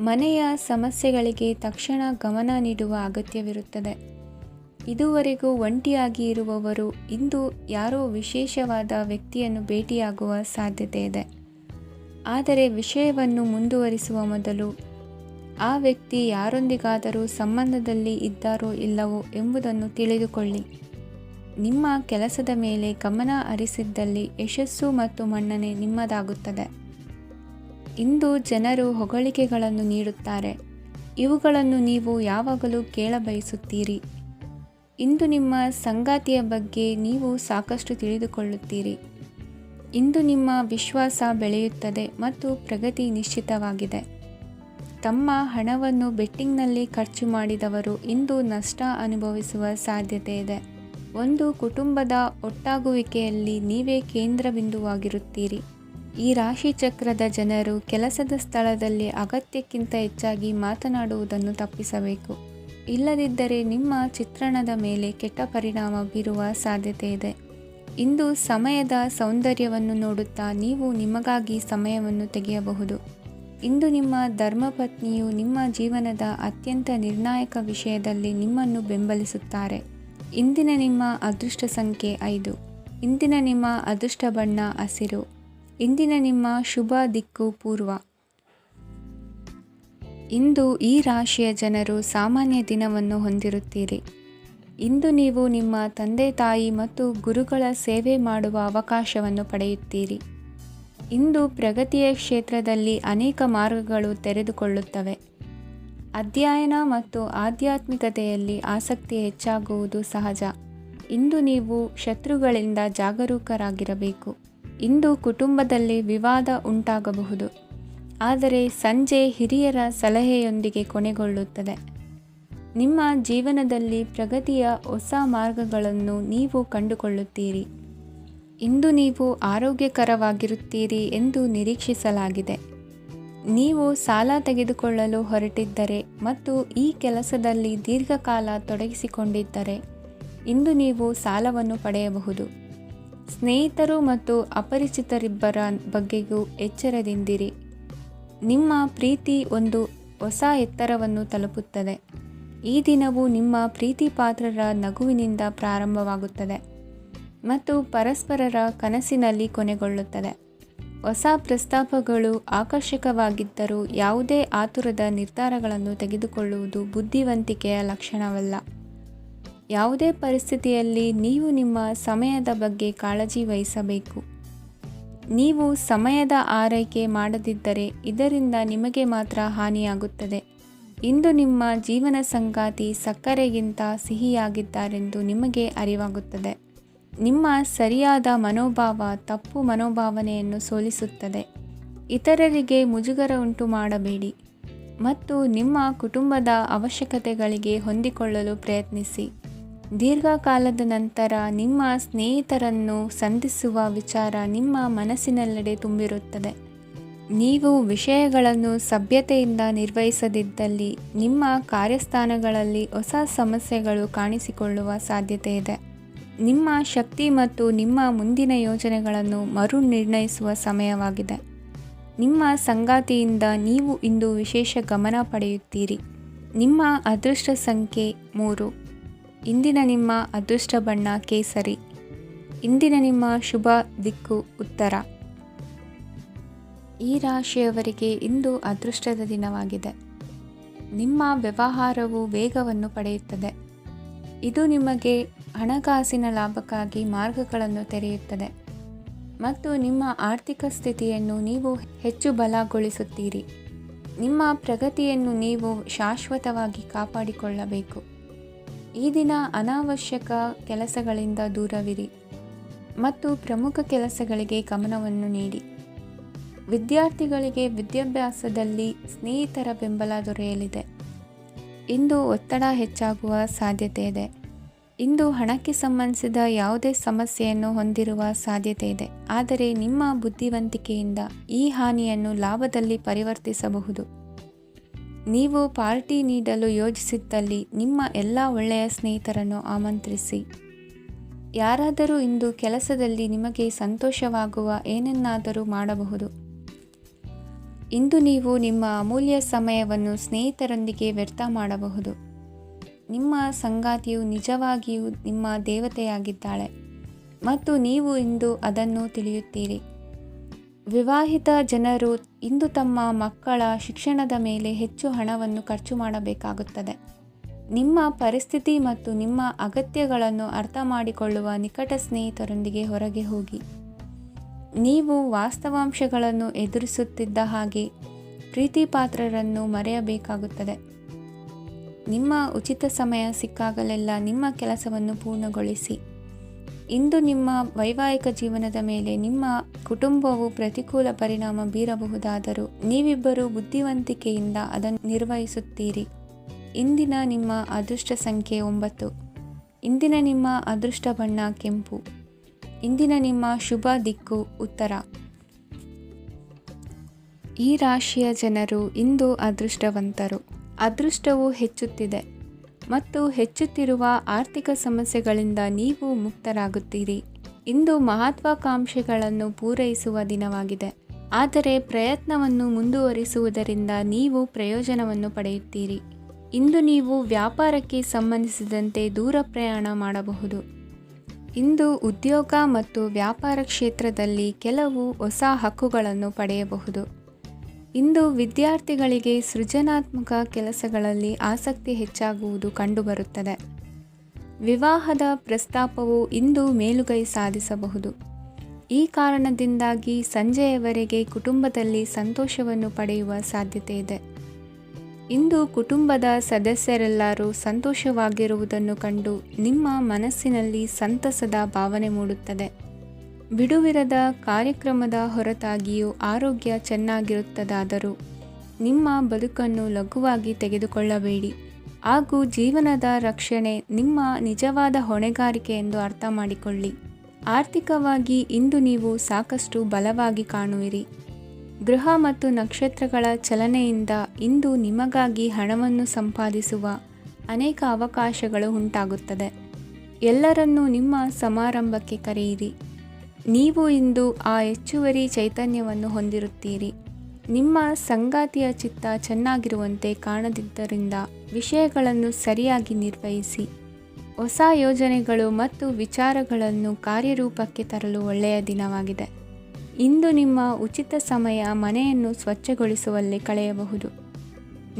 ಮನೆಯ ಸಮಸ್ಯೆಗಳಿಗೆ ತಕ್ಷಣ ಗಮನ ನೀಡುವ ಅಗತ್ಯವಿರುತ್ತದೆ. ಇದುವರೆಗೂ ಒಂಟಿಯಾಗಿ ಇರುವವರು ಇಂದು ಯಾರೋ ವಿಶೇಷವಾದ ವ್ಯಕ್ತಿಯನ್ನು ಭೇಟಿಯಾಗುವ ಸಾಧ್ಯತೆ ಇದೆ. ಆದರೆ ವಿಷಯವನ್ನು ಮುಂದುವರಿಸುವ ಮೊದಲು ಆ ವ್ಯಕ್ತಿ ಯಾರೊಂದಿಗಾದರೂ ಸಂಬಂಧದಲ್ಲಿ ಇದ್ದಾರೋ ಇಲ್ಲವೋ ಎಂಬುದನ್ನು ತಿಳಿದುಕೊಳ್ಳಿ. ನಿಮ್ಮ ಕೆಲಸದ ಮೇಲೆ ಗಮನ ಹರಿಸಿದ್ದಲ್ಲಿ ಯಶಸ್ಸು ಮತ್ತು ಮನ್ನಣೆ ನಿಮ್ಮದಾಗುತ್ತದೆ. ಇಂದು ಜನರು ಹೊಗಳಿಕೆಗಳನ್ನು ನೀಡುತ್ತಾರೆ. ಇವುಗಳನ್ನು ನೀವು ಯಾವಾಗಲೂ ಕೇಳಬಯಸುತ್ತೀರಿ. ಇಂದು ನಿಮ್ಮ ಸಂಗಾತಿಯ ಬಗ್ಗೆ ನೀವು ಸಾಕಷ್ಟು ತಿಳಿದುಕೊಳ್ಳುತ್ತೀರಿ. ಇಂದು ನಿಮ್ಮ ವಿಶ್ವಾಸ ಬೆಳೆಯುತ್ತದೆ ಮತ್ತು ಪ್ರಗತಿ ನಿಶ್ಚಿತವಾಗಿದೆ. ತಮ್ಮ ಹಣವನ್ನು ಬೆಟ್ಟಿಂಗ್ನಲ್ಲಿ ಖರ್ಚು ಮಾಡಿದವರು ಇಂದು ನಷ್ಟ ಅನುಭವಿಸುವ ಸಾಧ್ಯತೆ ಇದೆ. ಒಂದು ಕುಟುಂಬದ ಒಟ್ಟಾಗುವಿಕೆಯಲ್ಲಿ ನೀವೇ ಕೇಂದ್ರಬಿಂದುವಾಗಿರುತ್ತೀರಿ. ಈ ರಾಶಿ ಚಕ್ರದ ಜನರು ಕೆಲಸದ ಸ್ಥಳದಲ್ಲಿ ಅಗತ್ಯಕ್ಕಿಂತ ಹೆಚ್ಚಾಗಿ ಮಾತನಾಡುವುದನ್ನು ತಪ್ಪಿಸಬೇಕು. ಇಲ್ಲದಿದ್ದರೆ ನಿಮ್ಮ ಚಿತ್ರಣದ ಮೇಲೆ ಕೆಟ್ಟ ಪರಿಣಾಮ ಬೀರುವ ಸಾಧ್ಯತೆ ಇದೆ. ಇಂದು ಸಮಯದ ಸೌಂದರ್ಯವನ್ನು ನೋಡುತ್ತಾ ನೀವು ನಿಮಗಾಗಿ ಸಮಯವನ್ನು ತೆಗೆಯಬಹುದು. ಇಂದು ನಿಮ್ಮ ಧರ್ಮಪತ್ನಿಯು ನಿಮ್ಮ ಜೀವನದ ಅತ್ಯಂತ ನಿರ್ಣಾಯಕ ವಿಷಯದಲ್ಲಿ ನಿಮ್ಮನ್ನು ಬೆಂಬಲಿಸುತ್ತಾರೆ. ಇಂದಿನ ನಿಮ್ಮ ಅದೃಷ್ಟ ಸಂಖ್ಯೆ 5. ಇಂದಿನ ನಿಮ್ಮ ಅದೃಷ್ಟ ಬಣ್ಣ ಹಸಿರು. ಇಂದಿನ ನಿಮ್ಮ ಶುಭ ದಿಕ್ಕು ಪೂರ್ವ. ಇಂದು ಈ ರಾಶಿಯ ಜನರು ಸಾಮಾನ್ಯ ದಿನವನ್ನು ಹೊಂದಿರುತ್ತೀರಿ. ಇಂದು ನೀವು ನಿಮ್ಮ ತಂದೆ ತಾಯಿ ಮತ್ತು ಗುರುಗಳ ಸೇವೆ ಮಾಡುವ ಅವಕಾಶವನ್ನು ಪಡೆಯುತ್ತೀರಿ. ಇಂದು ಪ್ರಗತಿಯ ಕ್ಷೇತ್ರದಲ್ಲಿ ಅನೇಕ ಮಾರ್ಗಗಳು ತೆರೆದುಕೊಳ್ಳುತ್ತವೆ. ಅಧ್ಯಯನ ಮತ್ತು ಆಧ್ಯಾತ್ಮಿಕತೆಯಲ್ಲಿ ಆಸಕ್ತಿ ಹೆಚ್ಚಾಗುವುದು ಸಹಜ. ಇಂದು ನೀವು ಶತ್ರುಗಳಿಂದ ಜಾಗರೂಕರಾಗಿರಬೇಕು. ಇಂದು ಕುಟುಂಬದಲ್ಲಿ ವಿವಾದ ಉಂಟಾಗಬಹುದು, ಆದರೆ ಸಂಜೆ ಹಿರಿಯರ ಸಲಹೆಯೊಂದಿಗೆ ಕೊನೆಗೊಳ್ಳುತ್ತದೆ. ನಿಮ್ಮ ಜೀವನದಲ್ಲಿ ಪ್ರಗತಿಯ ಹೊಸ ಮಾರ್ಗಗಳನ್ನು ನೀವು ಕಂಡುಕೊಳ್ಳುತ್ತೀರಿ. ಇಂದು ನೀವು ಆರೋಗ್ಯಕರವಾಗಿರುತ್ತೀರಿ ಎಂದು ನಿರೀಕ್ಷಿಸಲಾಗಿದೆ. ನೀವು ಸಾಲ ತೆಗೆದುಕೊಳ್ಳಲು ಹೊರಟಿದ್ದರೆ ಮತ್ತು ಈ ಕೆಲಸದಲ್ಲಿ ದೀರ್ಘಕಾಲ ತೊಡಗಿಸಿಕೊಂಡಿದ್ದರೆ ಇಂದು ನೀವು ಸಾಲವನ್ನು ಪಡೆಯಬಹುದು. ಸ್ನೇಹಿತರು ಮತ್ತು ಅಪರಿಚಿತರಿಬ್ಬರ ಬಗ್ಗೆಯೂ ಎಚ್ಚರದಿಂದಿರಿ. ನಿಮ್ಮ ಪ್ರೀತಿ ಒಂದು ಹೊಸ ಎತ್ತರವನ್ನು ತಲುಪುತ್ತದೆ. ಈ ದಿನವು ನಿಮ್ಮ ಪ್ರೀತಿ ಪಾತ್ರರ ನಗುವಿನಿಂದ ಪ್ರಾರಂಭವಾಗುತ್ತದೆ ಮತ್ತು ಪರಸ್ಪರರ ಕನಸಿನಲ್ಲಿ ಕೊನೆಗೊಳ್ಳುತ್ತದೆ. ಹೊಸ ಪ್ರಸ್ತಾಪಗಳು ಆಕರ್ಷಕವಾಗಿದ್ದರೂ ಯಾವುದೇ ಆತುರದ ನಿರ್ಧಾರಗಳನ್ನು ತೆಗೆದುಕೊಳ್ಳುವುದು ಬುದ್ಧಿವಂತಿಕೆಯ ಲಕ್ಷಣವಲ್ಲ. ಯಾವುದೇ ಪರಿಸ್ಥಿತಿಯಲ್ಲಿ ನೀವು ನಿಮ್ಮ ಸಮಯದ ಬಗ್ಗೆ ಕಾಳಜಿ ವಹಿಸಬೇಕು. ನೀವು ಸಮಯದ ಆರೈಕೆ ಮಾಡದಿದ್ದರೆ ಇದರಿಂದ ನಿಮಗೆ ಮಾತ್ರ ಹಾನಿಯಾಗುತ್ತದೆ. ಇಂದು ನಿಮ್ಮ ಜೀವನ ಸಂಗಾತಿ ಸಕ್ಕರೆಗಿಂತ ಸಿಹಿಯಾಗಿದ್ದಾರೆಂದು ನಿಮಗೆ ಅರಿವಾಗುತ್ತದೆ. ನಿಮ್ಮ ಸರಿಯಾದ ಮನೋಭಾವ ತಪ್ಪು ಮನೋಭಾವನೆಯನ್ನು ಸೋಲಿಸುತ್ತದೆ. ಇತರರಿಗೆ ಮುಜುಗರ ಉಂಟು ಮಾಡಬೇಡಿ ಮತ್ತು ನಿಮ್ಮ ಕುಟುಂಬದ ಅವಶ್ಯಕತೆಗಳಿಗೆ ಹೊಂದಿಕೊಳ್ಳಲು ಪ್ರಯತ್ನಿಸಿ. ದೀರ್ಘಕಾಲದ ನಂತರ ನಿಮ್ಮ ಸ್ನೇಹಿತರನ್ನು ಸಂಧಿಸುವ ವಿಚಾರ ನಿಮ್ಮ ಮನಸ್ಸಿನೆಲ್ಲೆಡೆ ತುಂಬಿರುತ್ತದೆ. ನೀವು ವಿಷಯಗಳನ್ನು ಸಭ್ಯತೆಯಿಂದ ನಿರ್ವಹಿಸದಿದ್ದಲ್ಲಿ ನಿಮ್ಮ ಕಾರ್ಯಸ್ಥಾನಗಳಲ್ಲಿ ಹೊಸ ಸಮಸ್ಯೆಗಳು ಕಾಣಿಸಿಕೊಳ್ಳುವ ಸಾಧ್ಯತೆ ಇದೆ. ನಿಮ್ಮ ಶಕ್ತಿ ಮತ್ತು ನಿಮ್ಮ ಮುಂದಿನ ಯೋಜನೆಗಳನ್ನು ಮರು ನಿರ್ಣಯಿಸುವ ಸಮಯವಾಗಿದೆ. ನಿಮ್ಮ ಸಂಗಾತಿಯಿಂದ ನೀವು ಇಂದು ವಿಶೇಷ ಗಮನ ಪಡೆಯುತ್ತೀರಿ. ನಿಮ್ಮ ಅದೃಷ್ಟ ಸಂಖ್ಯೆ 3. ಇಂದಿನ ನಿಮ್ಮ ಅದೃಷ್ಟ ಬಣ್ಣ ಕೇಸರಿ. ಇಂದಿನ ನಿಮ್ಮ ಶುಭ ದಿಕ್ಕು ಉತ್ತರ. ಈ ರಾಶಿಯವರಿಗೆ ಇಂದು ಅದೃಷ್ಟದ ದಿನವಾಗಿದೆ. ನಿಮ್ಮ ವ್ಯವಹಾರವು ವೇಗವನ್ನು ಪಡೆಯುತ್ತದೆ. ಇದು ನಿಮಗೆ ಹಣಕಾಸಿನ ಲಾಭಕ್ಕಾಗಿ ಮಾರ್ಗಗಳನ್ನು ತೆರೆಯುತ್ತದೆ ಮತ್ತು ನಿಮ್ಮ ಆರ್ಥಿಕ ಸ್ಥಿತಿಯನ್ನು ನೀವು ಹೆಚ್ಚು ಬಲಗೊಳಿಸುತ್ತೀರಿ. ನಿಮ್ಮ ಪ್ರಗತಿಯನ್ನು ನೀವು ಶಾಶ್ವತವಾಗಿ ಕಾಪಾಡಿಕೊಳ್ಳಬೇಕು. ಈ ದಿನ ಅನಾವಶ್ಯಕ ಕೆಲಸಗಳಿಂದ ದೂರವಿರಿ ಮತ್ತು ಪ್ರಮುಖ ಕೆಲಸಗಳಿಗೆ ಗಮನವನ್ನು ನೀಡಿ. ವಿದ್ಯಾರ್ಥಿಗಳಿಗೆ ವಿದ್ಯಾಭ್ಯಾಸದಲ್ಲಿ ಸ್ನೇಹಿತರ ಬೆಂಬಲ ದೊರೆಯಲಿದೆ. ಇಂದು ಒತ್ತಡ ಹೆಚ್ಚಾಗುವ ಸಾಧ್ಯತೆ ಇದೆ. ಇಂದು ಹಣಕ್ಕೆ ಸಂಬಂಧಿಸಿದ ಯಾವುದೇ ಸಮಸ್ಯೆಯನ್ನು ಹೊಂದಿರುವ ಸಾಧ್ಯತೆ ಇದೆ, ಆದರೆ ನಿಮ್ಮ ಬುದ್ಧಿವಂತಿಕೆಯಿಂದ ಈ ಹಾನಿಯನ್ನು ಲಾಭದಲ್ಲಿ ಪರಿವರ್ತಿಸಬಹುದು. ನೀವು ಪಾರ್ಟಿ ನೀಡಲು ಯೋಜಿಸಿದ್ದಲ್ಲಿ ನಿಮ್ಮ ಎಲ್ಲ ಒಳ್ಳೆಯ ಸ್ನೇಹಿತರನ್ನು ಆಮಂತ್ರಿಸಿ. ಯಾರಾದರೂ ಇಂದು ಕೆಲಸದಲ್ಲಿ ನಿಮಗೆ ಸಂತೋಷವಾಗುವ ಏನನ್ನಾದರೂ ಮಾಡಬಹುದು. ಇಂದು ನೀವು ನಿಮ್ಮ ಅಮೂಲ್ಯ ಸಮಯವನ್ನು ಸ್ನೇಹಿತರೊಂದಿಗೆ ವ್ಯರ್ಥ ಮಾಡಬಹುದು. ನಿಮ್ಮ ಸಂಗಾತಿಯು ನಿಜವಾಗಿಯೂ ನಿಮ್ಮ ದೇವತೆಯಾಗಿದ್ದಾಳೆ ಮತ್ತು ನೀವು ಇಂದು ಅದನ್ನು ತಿಳಿಯುತ್ತೀರಿ. ವಿವಾಹಿತ ಜನರು ಇಂದು ತಮ್ಮ ಮಕ್ಕಳ ಶಿಕ್ಷಣದ ಮೇಲೆ ಹೆಚ್ಚು ಹಣವನ್ನು ಖರ್ಚು ಮಾಡಬೇಕಾಗುತ್ತದೆ. ನಿಮ್ಮ ಪರಿಸ್ಥಿತಿ ಮತ್ತು ನಿಮ್ಮ ಅಗತ್ಯಗಳನ್ನು ಅರ್ಥ ಮಾಡಿಕೊಳ್ಳುವ ನಿಕಟ ಸ್ನೇಹಿತರೊಂದಿಗೆ ಹೊರಗೆ ಹೋಗಿ. ನೀವು ವಾಸ್ತವಾಂಶಗಳನ್ನು ಎದುರಿಸುತ್ತಿದ್ದ ಹಾಗೆ ಪ್ರೀತಿಪಾತ್ರರನ್ನು ಮರೆಯಬೇಕಾಗುತ್ತದೆ. ನಿಮ್ಮ ಉಚಿತ ಸಮಯ ಸಿಕ್ಕಾಗಲೆಲ್ಲ ನಿಮ್ಮ ಕೆಲಸವನ್ನು ಪೂರ್ಣಗೊಳಿಸಿ. ಇಂದು ನಿಮ್ಮ ವೈವಾಹಿಕ ಜೀವನದ ಮೇಲೆ ನಿಮ್ಮ ಕುಟುಂಬವು ಪ್ರತಿಕೂಲ ಪರಿಣಾಮ ಬೀರಬಹುದಾದರೂ ನೀವಿಬ್ಬರು ಬುದ್ಧಿವಂತಿಕೆಯಿಂದ ಅದನ್ನು ನಿರ್ವಹಿಸುತ್ತೀರಿ. ಇಂದಿನ ನಿಮ್ಮ ಅದೃಷ್ಟ ಸಂಖ್ಯೆ 9. ಇಂದಿನ ನಿಮ್ಮ ಅದೃಷ್ಟ ಬಣ್ಣ ಕೆಂಪು. ಇಂದಿನ ನಿಮ್ಮ ಶುಭ ದಿಕ್ಕು ಉತ್ತರ. ಈ ರಾಶಿಯ ಜನರು ಇಂದು ಅದೃಷ್ಟವಂತರು. ಅದೃಷ್ಟವು ಹೆಚ್ಚುತ್ತಿದೆ ಮತ್ತು ಹೆಚ್ಚುತ್ತಿರುವ ಆರ್ಥಿಕ ಸಮಸ್ಯೆಗಳಿಂದ ನೀವು ಮುಕ್ತರಾಗುತ್ತೀರಿ. ಇಂದು ಮಹತ್ವಾಕಾಂಕ್ಷೆಗಳನ್ನು ಪೂರೈಸುವ ದಿನವಾಗಿದೆ, ಆದರೆ ಪ್ರಯತ್ನವನ್ನು ಮುಂದುವರಿಸುವುದರಿಂದ ನೀವು ಪ್ರಯೋಜನವನ್ನು ಪಡೆಯುತ್ತೀರಿ. ಇಂದು ನೀವು ವ್ಯಾಪಾರಕ್ಕೆ ಸಂಬಂಧಿಸಿದಂತೆ ದೂರ ಪ್ರಯಾಣ ಮಾಡಬಹುದು. ಇಂದು ಉದ್ಯೋಗ ಮತ್ತು ವ್ಯಾಪಾರ ಕ್ಷೇತ್ರದಲ್ಲಿ ಕೆಲವು ಹೊಸ ಹಕ್ಕುಗಳನ್ನು ಪಡೆಯಬಹುದು. ಇಂದು ವಿದ್ಯಾರ್ಥಿಗಳಿಗೆ ಸೃಜನಾತ್ಮಕ ಕೆಲಸಗಳಲ್ಲಿ ಆಸಕ್ತಿ ಹೆಚ್ಚಾಗುವುದು ಕಂಡುಬರುತ್ತದೆ. ವಿವಾಹದ ಪ್ರಸ್ತಾಪವು ಇಂದು ಮೇಲುಗೈ ಸಾಧಿಸಬಹುದು. ಈ ಕಾರಣದಿಂದಾಗಿ ಸಂಜೆಯವರೆಗೆ ಕುಟುಂಬದಲ್ಲಿ ಸಂತೋಷವನ್ನು ಪಡೆಯುವ ಸಾಧ್ಯತೆ ಇದೆ. ಇಂದು ಕುಟುಂಬದ ಸದಸ್ಯರೆಲ್ಲರೂ ಸಂತೋಷವಾಗಿರುವುದನ್ನು ಕಂಡು ನಿಮ್ಮ ಮನಸ್ಸಿನಲ್ಲಿ ಸಂತಸದ ಭಾವನೆ ಮೂಡುತ್ತದೆ. ಬಿಡುವಿರದ ಕಾರ್ಯಕ್ರಮದ ಹೊರತಾಗಿಯೂ ಆರೋಗ್ಯ ಚೆನ್ನಾಗಿರುತ್ತದಾದರೂ ನಿಮ್ಮ ಬದುಕನ್ನು ಲಘುವಾಗಿ ತೆಗೆದುಕೊಳ್ಳಬೇಡಿ ಹಾಗೂ ಜೀವನದ ರಕ್ಷಣೆ ನಿಮ್ಮ ನಿಜವಾದ ಹೊಣೆಗಾರಿಕೆ ಎಂದು ಅರ್ಥ ಮಾಡಿಕೊಳ್ಳಿ. ಆರ್ಥಿಕವಾಗಿ ಇಂದು ನೀವು ಸಾಕಷ್ಟು ಬಲವಾಗಿ ಕಾಣುವಿರಿ. ಗ್ರಹ ಮತ್ತು ನಕ್ಷತ್ರಗಳ ಚಲನೆಯಿಂದ ಇಂದು ನಿಮಗಾಗಿ ಹಣವನ್ನು ಸಂಪಾದಿಸುವ ಅನೇಕ ಅವಕಾಶಗಳು ಉಂಟಾಗುತ್ತದೆ. ಎಲ್ಲರನ್ನೂ ನಿಮ್ಮ ಸಮಾರಂಭಕ್ಕೆ ಕರೆಯಿರಿ. ನೀವು ಇಂದು ಆ ಹೆಚ್ಚುವರಿ ಚೈತನ್ಯವನ್ನು ಹೊಂದಿರುತ್ತೀರಿ. ನಿಮ್ಮ ಸಂಗಾತಿಯ ಚಿತ್ತ ಚೆನ್ನಾಗಿರುವಂತೆ ಕಾಣದಿದ್ದರಿಂದ ವಿಷಯಗಳನ್ನು ಸರಿಯಾಗಿ ನಿರ್ವಹಿಸಿ. ಹೊಸ ಯೋಜನೆಗಳು ಮತ್ತು ವಿಚಾರಗಳನ್ನು ಕಾರ್ಯರೂಪಕ್ಕೆ ತರಲು ಒಳ್ಳೆಯ ದಿನವಾಗಿದೆ. ಇಂದು ನಿಮ್ಮ ಉಚಿತ ಸಮಯ ಮನೆಯನ್ನು ಸ್ವಚ್ಛಗೊಳಿಸುವಲ್ಲಿ ಕಳೆಯಬಹುದು.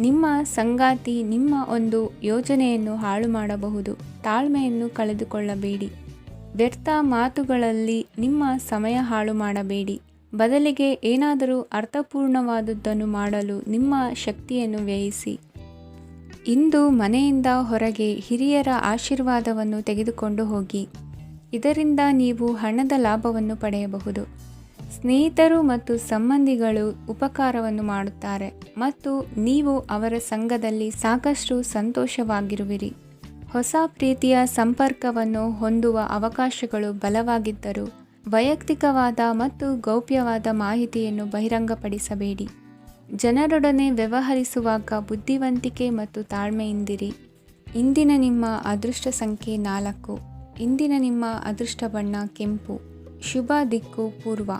ನಿಮ್ಮ ಸಂಗಾತಿ ನಿಮ್ಮ ಒಂದು ಯೋಜನೆಯನ್ನು ಹಾಳು ಮಾಡಬಹುದು. ತಾಳ್ಮೆಯನ್ನು ಕಳೆದುಕೊಳ್ಳಬೇಡಿ. ವ್ಯರ್ಥ ಮಾತುಗಳಲ್ಲಿ ನಿಮ್ಮ ಸಮಯ ಹಾಳು ಮಾಡಬೇಡಿ. ಬದಲಿಗೆ ಏನಾದರೂ ಅರ್ಥಪೂರ್ಣವಾದುದನ್ನು ಮಾಡಲು ನಿಮ್ಮ ಶಕ್ತಿಯನ್ನು ವ್ಯಯಿಸಿ. ಇಂದು ಮನೆಯಿಂದ ಹೊರಗೆ ಹಿರಿಯರ ಆಶೀರ್ವಾದವನ್ನು ತೆಗೆದುಕೊಂಡು ಹೋಗಿ. ಇದರಿಂದ ನೀವು ಹಣದ ಲಾಭವನ್ನು ಪಡೆಯಬಹುದು. ಸ್ನೇಹಿತರು ಮತ್ತು ಸಂಬಂಧಿಗಳು ಉಪಕಾರವನ್ನು ಮಾಡುತ್ತಾರೆ ಮತ್ತು ನೀವು ಅವರ ಸಂಘದಲ್ಲಿ ಸಾಕಷ್ಟು ಸಂತೋಷವಾಗಿರುವಿರಿ. ಹೊಸ ಪ್ರೀತಿಯ ಸಂಪರ್ಕವನ್ನು ಹೊಂದುವ ಅವಕಾಶಗಳು ಬಲವಾಗಿದ್ದರೂ ವೈಯಕ್ತಿಕವಾದ ಮತ್ತು ಗೌಪ್ಯವಾದ ಮಾಹಿತಿಯನ್ನು ಬಹಿರಂಗಪಡಿಸಬೇಡಿ. ಜನರೊಡನೆ ವ್ಯವಹರಿಸುವಾಗ ಬುದ್ಧಿವಂತಿಕೆ ಮತ್ತು ತಾಳ್ಮೆಯಿಂದಿರಿ. ಇಂದಿನ ನಿಮ್ಮ ಅದೃಷ್ಟ ಸಂಖ್ಯೆ 4. ಇಂದಿನ ನಿಮ್ಮ ಅದೃಷ್ಟ ಬಣ್ಣ ಕೆಂಪು. ಶುಭ ದಿಕ್ಕು ಪೂರ್ವ.